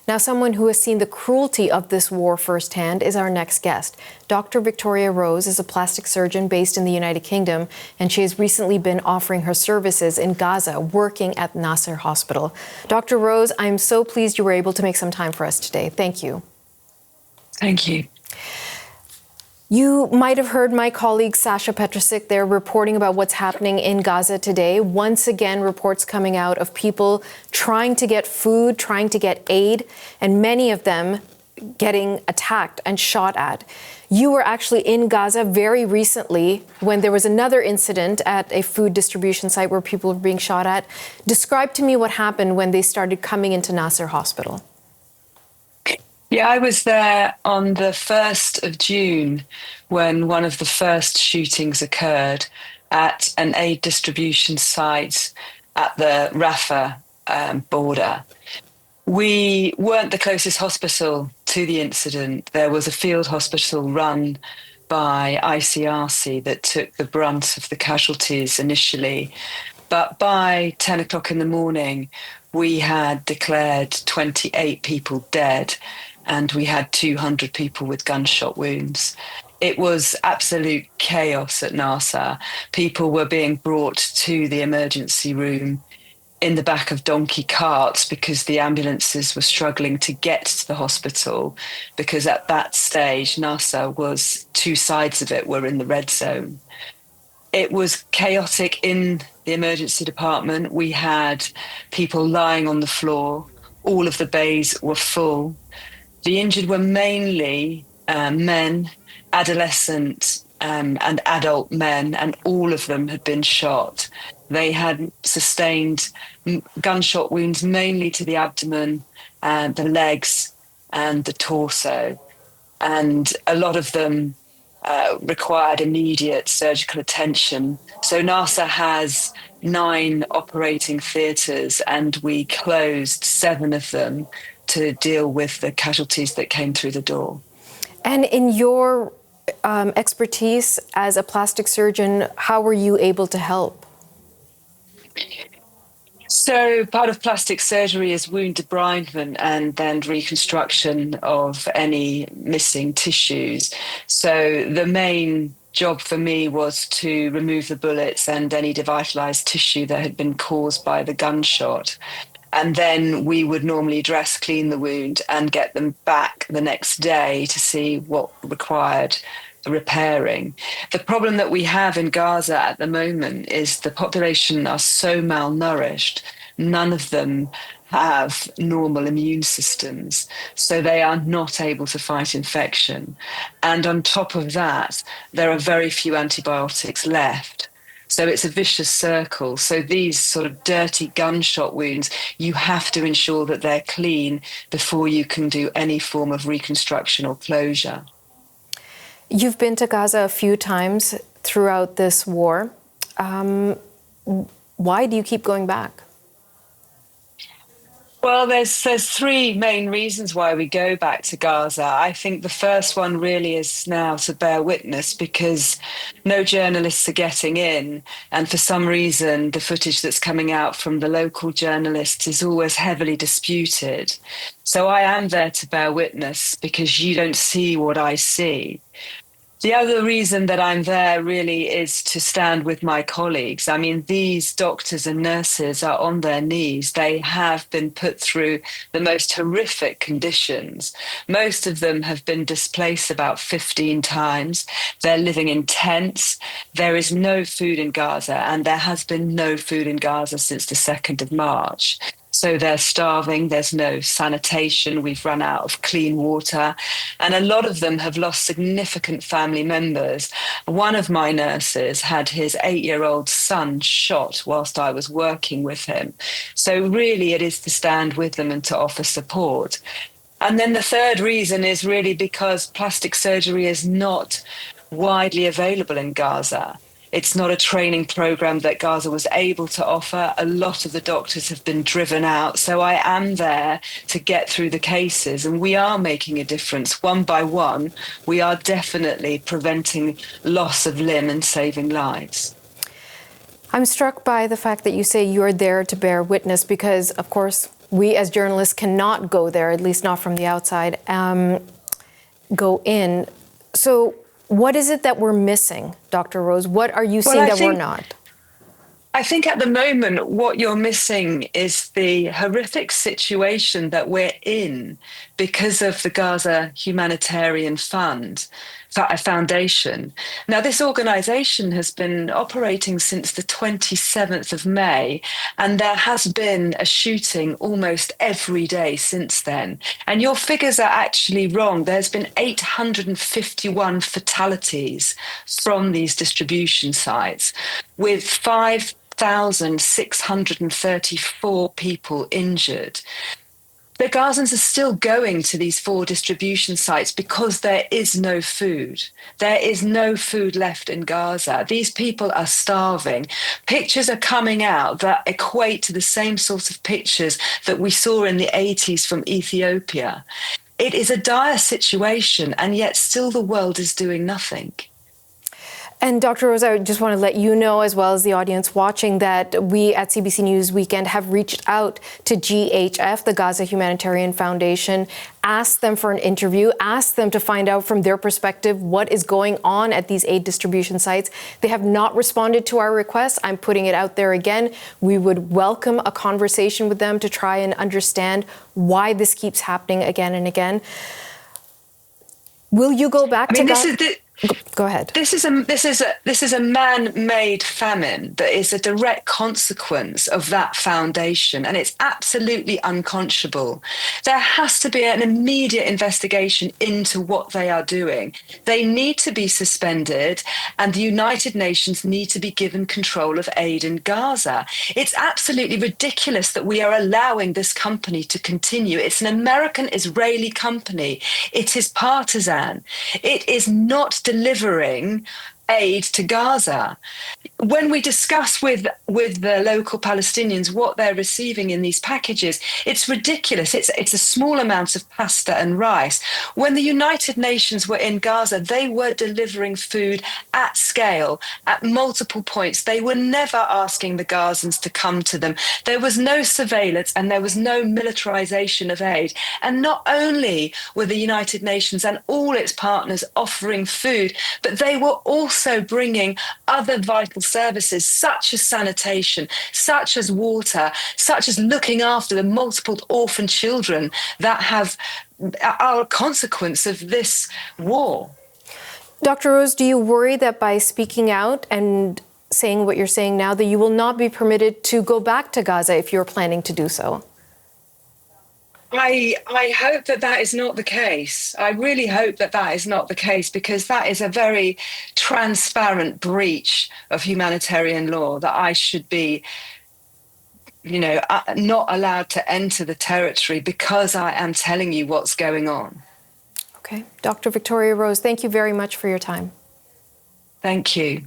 Now, someone who has seen the cruelty of this war firsthand is our next guest. Dr. Victoria Rose is a plastic surgeon based in the United Kingdom, and she has recently been offering her services in Gaza, working at Nasser Hospital. Dr. Rose, I'm so pleased you were able to make some time for us today. Thank you. Thank you. You might have heard my colleague Sasha Petrosic there reporting about what's happening in Gaza today. Once again, reports coming out of people trying to get food, trying to get aid, and many of them getting attacked and shot at. You were actually in Gaza very recently when there was another incident at a food distribution site where people were being shot at. Describe to me what happened when they started coming into Nasser Hospital. Yeah, I was there on the 1st of June when one of the first shootings occurred at an aid distribution site at the Rafah border. We weren't the closest hospital to the incident. There was a field hospital run by ICRC that took the brunt of the casualties initially. But by 10 o'clock in the morning, we had declared 28 people dead, and we had 200 people with gunshot wounds. It was absolute chaos at Nasser. People were being brought to the emergency room in the back of donkey carts because the ambulances were struggling to get to the hospital, because at that stage, Nasser was, two sides of it were in the red zone. It was chaotic in the emergency department. We had people lying on the floor. All of the bays were full. The injured were mainly men, adolescent and adult men, and all of them had been shot. They had sustained gunshot wounds mainly to the abdomen, the legs and the torso. And a lot of them required immediate surgical attention. So Nasser has 9 operating theatres, and we closed 7 of them to deal with the casualties that came through the door. And in your expertise as a plastic surgeon, how were you able to help? So part of plastic surgery is wound debridement and then reconstruction of any missing tissues. So the main job for me was to remove the bullets and any devitalized tissue that had been caused by the gunshot. And then we would normally dress, clean the wound and get them back the next day to see what required repairing. The problem that we have in Gaza at the moment is the population are so malnourished. None of them have normal immune systems, so they are not able to fight infection. And on top of that, there are very few antibiotics left. So it's a vicious circle. So these sort of dirty gunshot wounds, you have to ensure that they're clean before you can do any form of reconstruction or closure. You've been to Gaza a few times throughout this war. Why do you keep going back? Well, there's 3 main reasons why we go back to Gaza. I think the first one really is now to bear witness, because no journalists are getting in. And for some reason, the footage that's coming out from the local journalists is always heavily disputed. So I am there to bear witness, because you don't see what I see. The other reason that I'm there really is to stand with my colleagues. I mean, these doctors and nurses are on their knees. They have been put through the most horrific conditions. Most of them have been displaced about 15 times. They're living in tents. There is no food in Gaza, and there has been no food in Gaza since the 2nd of March. So they're starving, there's no sanitation, we've run out of clean water, and a lot of them have lost significant family members. One of my nurses had his 8-year-old son shot whilst I was working with him. So really it is to stand with them and to offer support. And then the third reason is really because plastic surgery is not widely available in Gaza. It's not a training program that Gaza was able to offer. A lot of the doctors have been driven out. So I am there to get through the cases, and we are making a difference. One by one, we are definitely preventing loss of limb and saving lives. I'm struck by the fact that you say you're there to bear witness because, of course, We as journalists cannot go there, at least not from the outside, go in. So what is it that we're missing, Dr. Rose? What are you seeing that we're not? I think at the moment, what you're missing is the horrific situation that we're in because of the Gaza Humanitarian Foundation. Now, this organization has been operating since the 27th of May, and there has been a shooting almost every day since then. And your figures are actually wrong. There's been 851 fatalities from these distribution sites, with 5,634 people injured. The Gazans are still going to these 4 distribution sites because there is no food. There is no food left in Gaza. These people are starving. Pictures are coming out that equate to the same sort of pictures that we saw in the 80s from Ethiopia. It is a dire situation, and yet still the world is doing nothing. And Dr. Rose, I just want to let you know, as well as the audience watching, that we at CBC News Weekend have reached out to GHF, the Gaza Humanitarian Foundation, asked them for an interview, asked them to find out from their perspective what is going on at these aid distribution sites. They have not responded to our request. I'm putting it out there again. We would welcome a conversation with them to try and understand why this keeps happening again and again. Will you go back to Gaza? Go ahead. This is a man-made famine that is a direct consequence of that foundation, and it's absolutely unconscionable. There has to be an immediate investigation into what they are doing. They need to be suspended, and the United Nations need to be given control of aid in Gaza. It's absolutely ridiculous that we are allowing this company to continue. It's an American-Israeli company. It is partisan. It is not delivering aid to Gaza. When we discuss with the local Palestinians what they're receiving in these packages, it's ridiculous. It's a small amount of pasta and rice. When the United Nations were in Gaza, they were delivering food at scale, at multiple points. They were never asking the Gazans to come to them. There was no surveillance and there was no militarization of aid. And not only were the United Nations and all its partners offering food, but they were also bringing other vital services such as sanitation, such as water, such as looking after the multiple orphan children that are a consequence of this war. Dr. Rose, do you worry that by speaking out and saying what you're saying now, that you will not be permitted to go back to Gaza if you're planning to do so? I hope that is not the case. I really hope that is not the case, because that is a very transparent breach of humanitarian law, that I should be, not allowed to enter the territory because I am telling you what's going on. Okay. Dr. Victoria Rose, thank you very much for your time. Thank you.